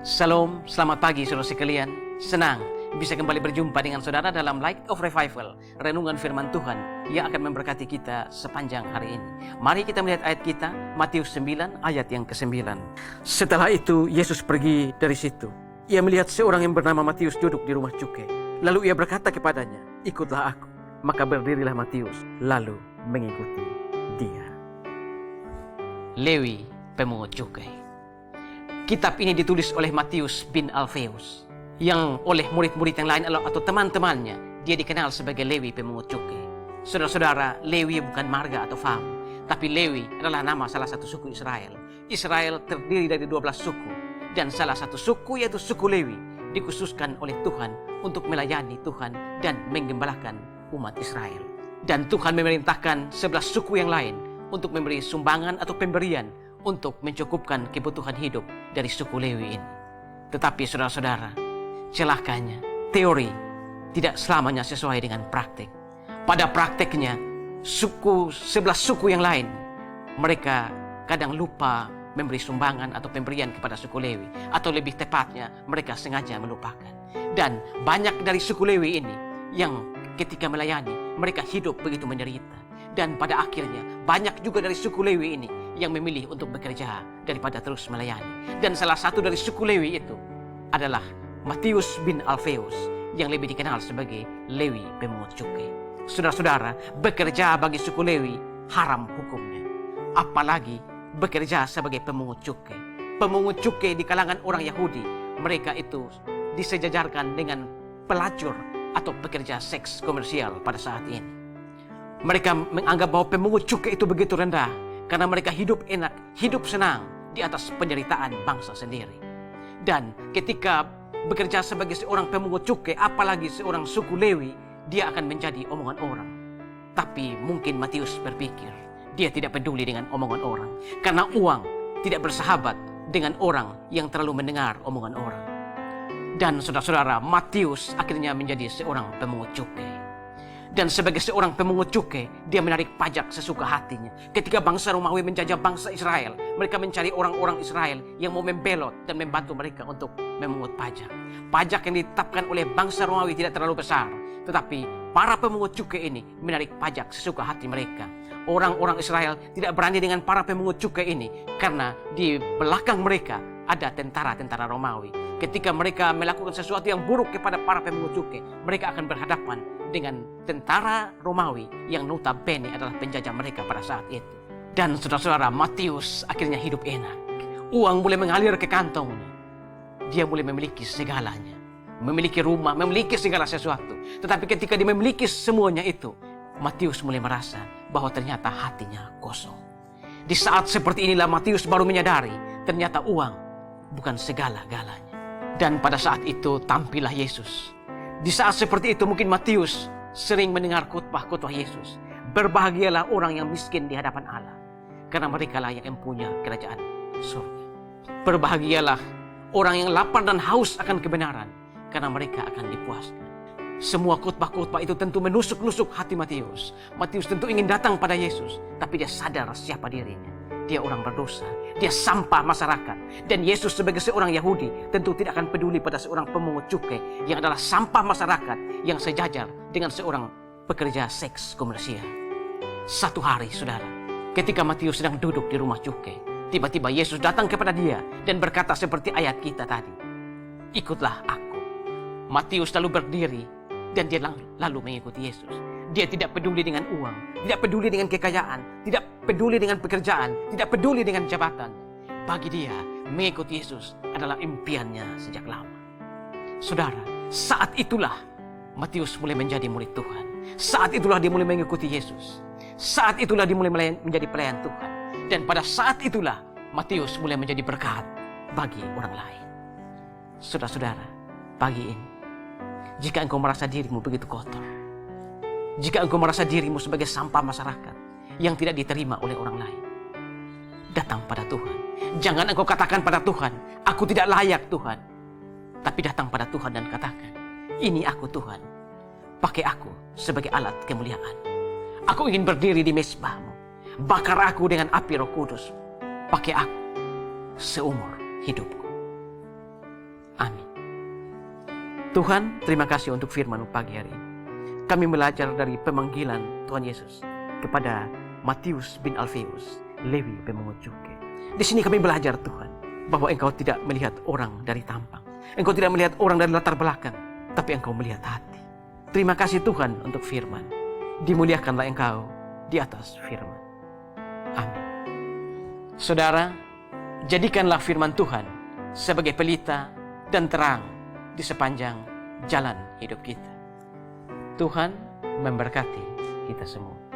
Shalom, selamat pagi saudara sekalian. Senang bisa kembali berjumpa dengan saudara dalam Light of Revival, renungan firman Tuhan yang akan memberkati kita sepanjang hari ini. Mari kita melihat ayat kita, Matius 9 ayat yang ke-9. Setelah itu Yesus pergi dari situ. Ia melihat seorang yang bernama Matius duduk di rumah cukai. Lalu ia berkata kepadanya, "Ikutlah aku." Maka berdirilah Matius, lalu mengikuti dia. Lewi, pemungut cukai. Kitab ini ditulis oleh Matius bin Alfeus, yang oleh murid-murid yang lain atau teman-temannya, dia dikenal sebagai Lewi pemungut cukai. Saudara-saudara, Lewi bukan marga atau fam, tapi Lewi adalah nama salah satu suku Israel. Israel terdiri dari 12 suku, dan salah satu suku yaitu suku Lewi dikhususkan oleh Tuhan untuk melayani Tuhan dan menggembalakan umat Israel. Dan Tuhan memerintahkan 11 suku yang lain untuk memberi sumbangan atau pemberian untuk mencukupkan kebutuhan hidup dari suku Lewi ini. Tetapi saudara-saudara, celakanya teori tidak selamanya sesuai dengan praktik. Pada prakteknya, 11 suku yang lain, mereka kadang lupa memberi sumbangan atau pemberian kepada suku Lewi, atau lebih tepatnya mereka sengaja melupakan. Dan banyak dari suku Lewi ini yang ketika melayani, mereka hidup begitu menderita. Dan pada akhirnya banyak juga dari suku Lewi ini yang memilih untuk bekerja daripada terus melayani. Dan salah satu dari suku Lewi itu adalah Matius bin Alfeus, yang lebih dikenal sebagai Lewi pemungut cukai. Saudara-saudara, bekerja bagi suku Lewi haram hukumnya. Apalagi bekerja sebagai pemungut cukai. Pemungut cukai di kalangan orang Yahudi, mereka itu disejajarkan dengan pelacur atau pekerja seks komersial pada saat ini. Mereka menganggap bahwa pemungut cukai itu begitu rendah karena mereka hidup enak, hidup senang di atas penderitaan bangsa sendiri. Dan ketika bekerja sebagai seorang pemungut cukai, apalagi seorang suku Lewi, dia akan menjadi omongan orang. Tapi mungkin Matius berpikir, dia tidak peduli dengan omongan orang, karena uang tidak bersahabat dengan orang yang terlalu mendengar omongan orang. Dan saudara-saudara, Matius akhirnya menjadi seorang pemungut cukai. Dan sebagai seorang pemungut cukai, dia menarik pajak sesuka hatinya. Ketika bangsa Romawi menjajah bangsa Israel, mereka mencari orang-orang Israel yang mau membelot dan membantu mereka untuk memungut pajak. Pajak yang ditetapkan oleh bangsa Romawi tidak terlalu besar, tetapi para pemungut cukai ini menarik pajak sesuka hati mereka. Orang-orang Israel tidak berani dengan para pemungut cukai ini karena di belakang mereka ada tentara-tentara Romawi. Ketika mereka melakukan sesuatu yang buruk kepada para pemungut cukai, mereka akan berhadapan dengan tentara Romawi yang notabene adalah penjajah mereka pada saat itu. Dan saudara-saudara, Matius akhirnya hidup enak. Uang mulai mengalir ke kantongnya. Dia mulai memiliki segalanya. Memiliki rumah, memiliki segala sesuatu. Tetapi ketika dia memiliki semuanya itu, Matius mulai merasa bahwa ternyata hatinya kosong. Di saat seperti inilah Matius baru menyadari ternyata uang bukan segala-galanya. Dan pada saat itu tampillah Yesus. Di saat seperti itu mungkin Matius sering mendengar khotbah-khotbah Yesus. Berbahagialah orang yang miskin di hadapan Allah, karena mereka lah yang mempunyai kerajaan surga. Berbahagialah orang yang lapar dan haus akan kebenaran, karena mereka akan dipuaskan. Semua khotbah-khotbah itu tentu menusuk-nusuk hati Matius. Matius tentu ingin datang pada Yesus, tapi dia sadar siapa dirinya. Dia orang berdosa, dia sampah masyarakat. Dan Yesus sebagai seorang Yahudi tentu tidak akan peduli pada seorang pemungut cukai yang adalah sampah masyarakat yang sejajar dengan seorang pekerja seks komersial. Satu hari, saudara, ketika Matius sedang duduk di rumah cukai, tiba-tiba Yesus datang kepada dia dan berkata seperti ayat kita tadi, "Ikutlah aku." Matius lalu berdiri dan dia lalu mengikuti Yesus. Dia tidak peduli dengan uang, tidak peduli dengan kekayaan, tidak peduli dengan pekerjaan, tidak peduli dengan jabatan. Bagi dia, mengikuti Yesus adalah impiannya sejak lama. Saudara, saat itulah Matius mulai menjadi murid Tuhan. Saat itulah dia mulai mengikuti Yesus. Saat itulah dia mulai menjadi pelayan Tuhan. Dan pada saat itulah Matius mulai menjadi berkat bagi orang lain. Saudara-saudara, pagi ini, jika engkau merasa dirimu begitu kotor, jika engkau merasa dirimu sebagai sampah masyarakat yang tidak diterima oleh orang lain, datang pada Tuhan. Jangan engkau katakan pada Tuhan, "Aku tidak layak Tuhan." Tapi datang pada Tuhan dan katakan, "Ini aku Tuhan, pakai aku sebagai alat kemuliaan. Aku ingin berdiri di mezbah-Mu. Bakar aku dengan api Roh Kudus. Pakai aku seumur hidupku." Amin. Tuhan, terima kasih untuk firman pagi hari ini. Kami belajar dari pemanggilan Tuhan Yesus kepada Matius bin Alfeus, Lewi pemungut cukai. Di sini kami belajar Tuhan, bahwa Engkau tidak melihat orang dari tampang. Engkau tidak melihat orang dari latar belakang, tapi Engkau melihat hati. Terima kasih Tuhan untuk firman. Dimuliakanlah Engkau di atas firman. Amin. Saudara, jadikanlah firman Tuhan sebagai pelita dan terang di sepanjang jalan hidup kita. Tuhan memberkati kita semua.